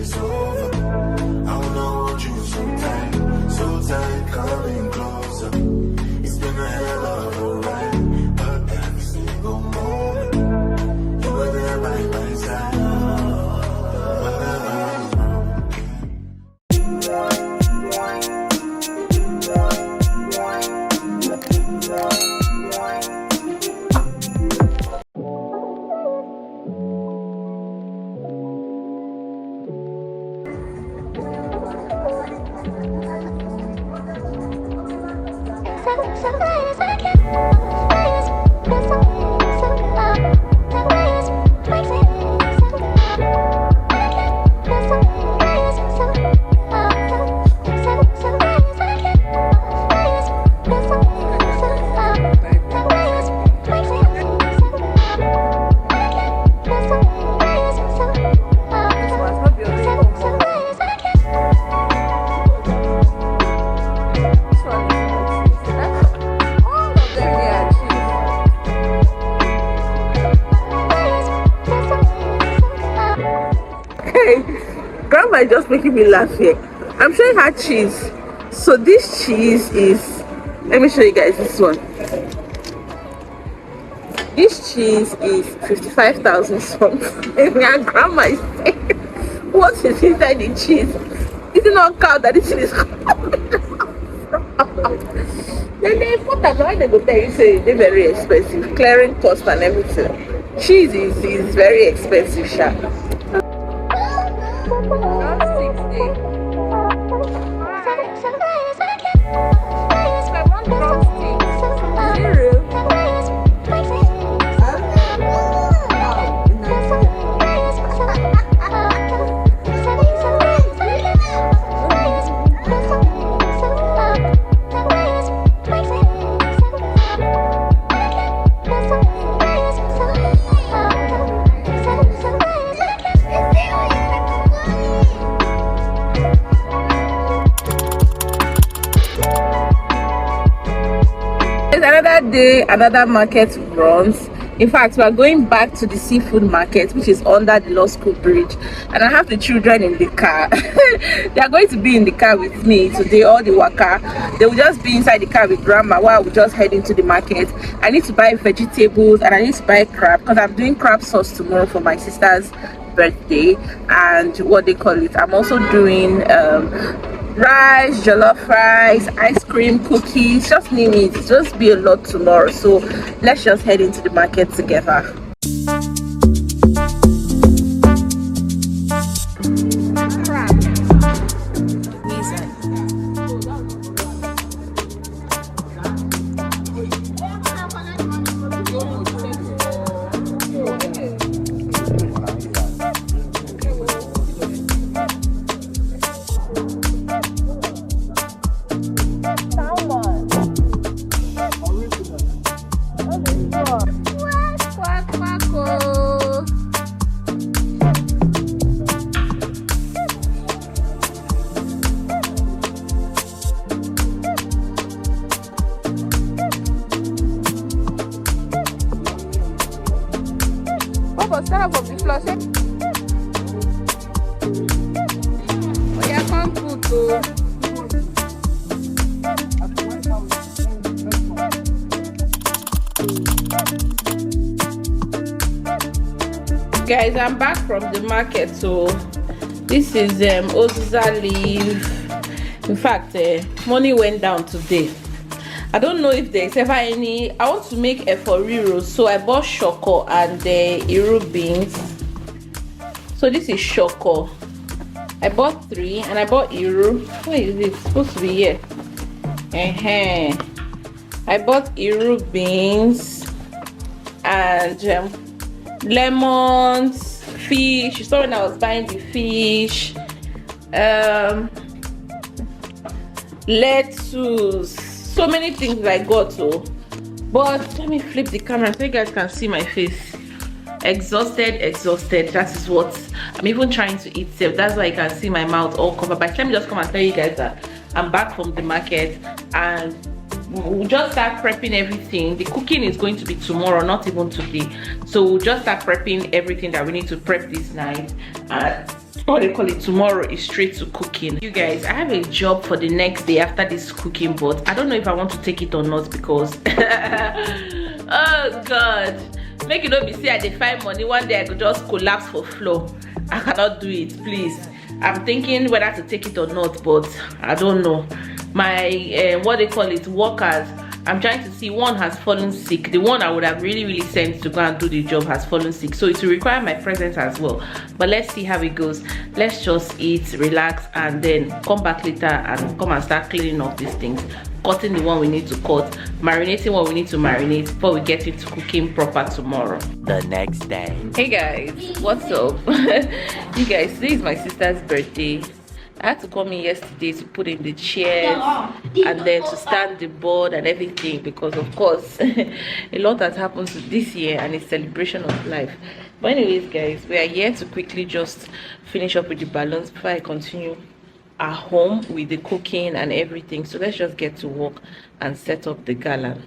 it's over. I wanna hold you so tight, coming closer. It's been a hell of a ride, but every single moment you were there by my side. Grandma is just making me laugh here. I'm showing her cheese. So this cheese is, let me show you guys this one. This cheese is 55,000 something. And grandma is saying, what is inside the cheese? Is it not cow that this cheese is coming from? Then they put that why they go tell you say they're very expensive, clearing cost and everything. Cheese is very expensive, sha. Another day, another market runs. In fact, we are going back to the seafood market, which is under the Law School Bridge, and I have the children in the car. They are going to be in the car with me today, all the waka. They will just be inside the car with grandma while we just head into the market. I need to buy vegetables and I need to buy crab because I'm doing crab sauce tomorrow for my sister's birthday, and what they call it, I'm also doing rice, jollof rice, ice cream, cookies, just name it. Just be a lot tomorrow, so let's just head into the market together. Stand up of the floor, say. Oh yeah, come put Guys, I'm back from the market. So this is Oziza leaf. In fact, money went down today. I don't know if there's ever any. I want to make a foriro, so I bought shoko and the iru beans. So this is shoko. I bought 3 and I bought iru. Where is it? It's supposed to be here. I bought iru beans and lemons, fish. You saw when I was buying the fish. Lettuce. So many things I got to, but let me flip the camera so you guys can see my face. Exhausted. That is what I'm even trying to eat safe. That's why you can see my mouth all covered. But let me just come and tell you guys that I'm back from the market and we'll just start prepping everything. The cooking is going to be tomorrow, not even today. So we'll just start prepping everything that we need to prep this night. what they call it, tomorrow is straight to cooking. You guys, I have a job for the next day after this cooking, but I don't know if I want to take it or not because oh god, make it not be say I dey find money one day I could just collapse for floor. I cannot do it, please. I'm thinking whether to take it or not, but I don't know. My what they call it, workers, I'm trying to see, one has fallen sick. The one I would have really sent to go and do the job has fallen sick, so it will require my presence as well. But let's see how it goes. Let's just eat, relax, and then come back later and come and start cleaning up these things, cutting the one we need to cut, marinating what we need to marinate before we get into cooking proper tomorrow. The next day. Hey guys, what's up? You guys, today is my sister's birthday. I had to come in yesterday to put in the chairs and then to stand the board and everything because of course a lot has happened this year and it's celebration of life. But anyways guys, we are here to quickly just finish up with the balloons before I continue at home with the cooking and everything. So let's just get to work and set up the gala.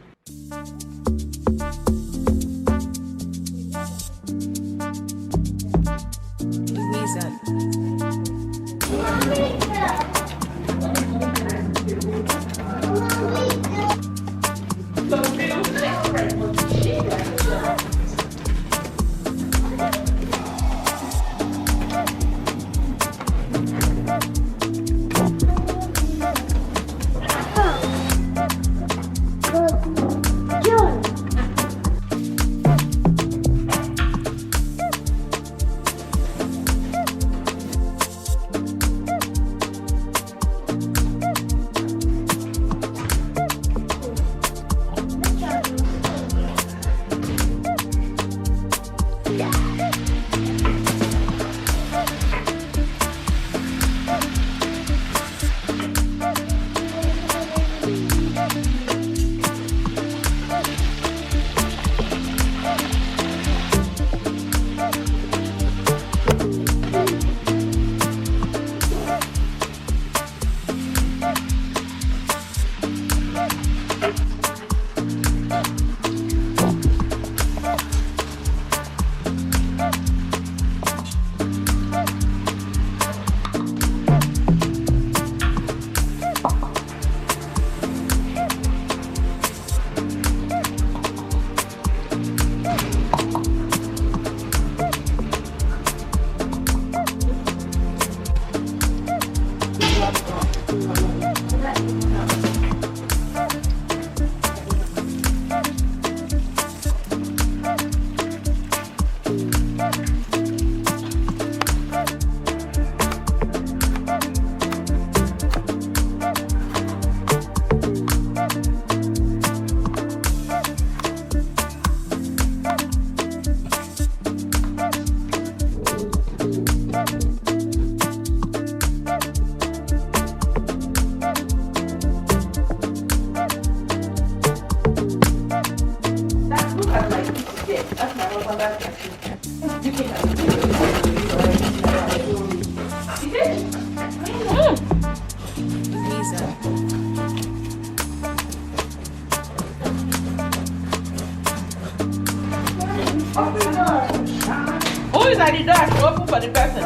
Who is at the door? To open for the person.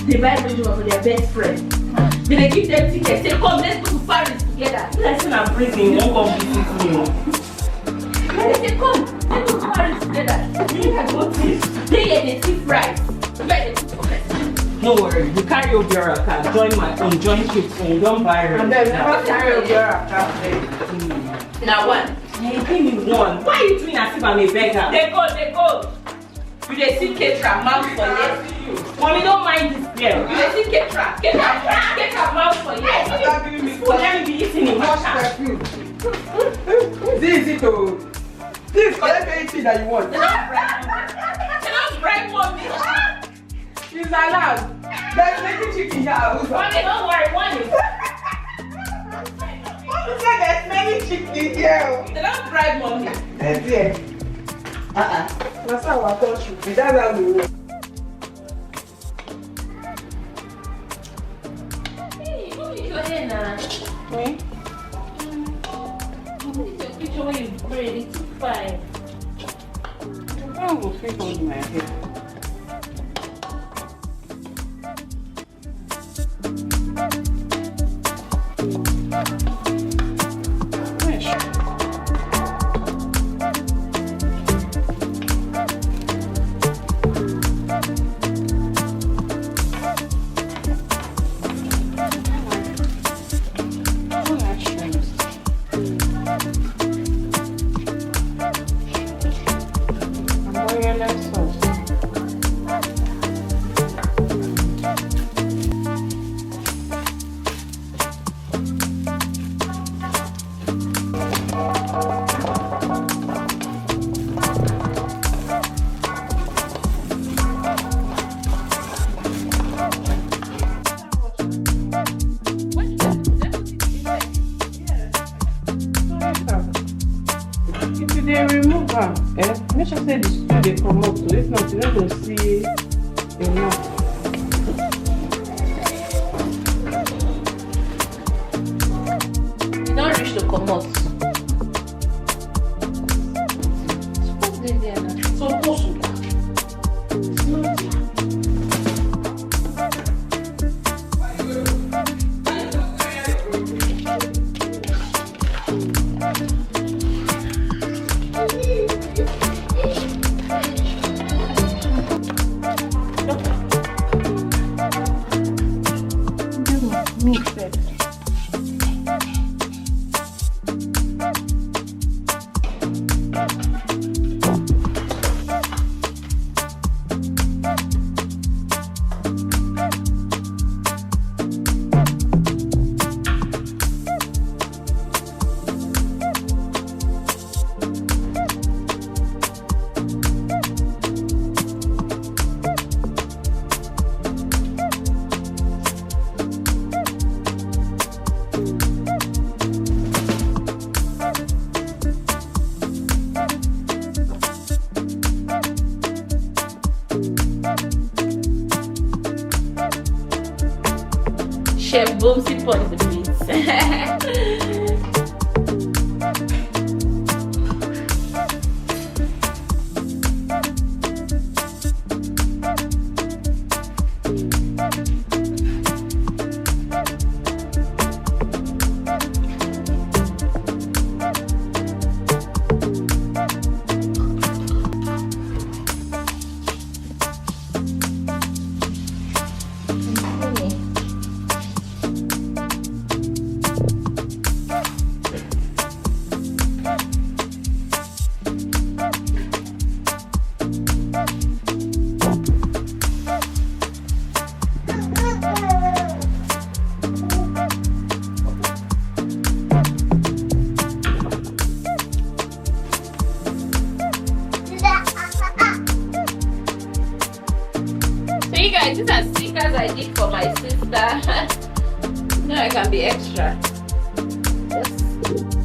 They buy money for their best friend. Then they give them tickets. Say, come, let's go to Paris together. Let's go to prison. Won't come visit me. Then they say, come, let's go to Paris together. You can go to. They see price. No worry, you carry over your account. Join my own, join Kid's own, don't buy her. And then never carry over your account. Now one. You give me one. Why are you doing as if I'm a beggar? They go. You dey see Ketra mouth for you. Mommy, don't mind this girl. You dey see Ketra mouth for you. Let me be eating in water. This is it, oh. This is anything that you want. They don't bribe mommy. She's allowed. There's many chicken here. Mommy, don't worry, one is. Mommy said there's many chicken here. They don't bribe mommy. That's it. That's how I thought you be. That's how we work. Hey, mommy, you Me? This is a picture where you braid. It's fine. I will fit on my hair. Make sure say the stew they come up to. If not, you're not going to see enough. You don't reach to come out. Supposed to. It's not there. Chef Boomsy on the beats. These are stickers I did for my sister. No, I can be extra. Yes.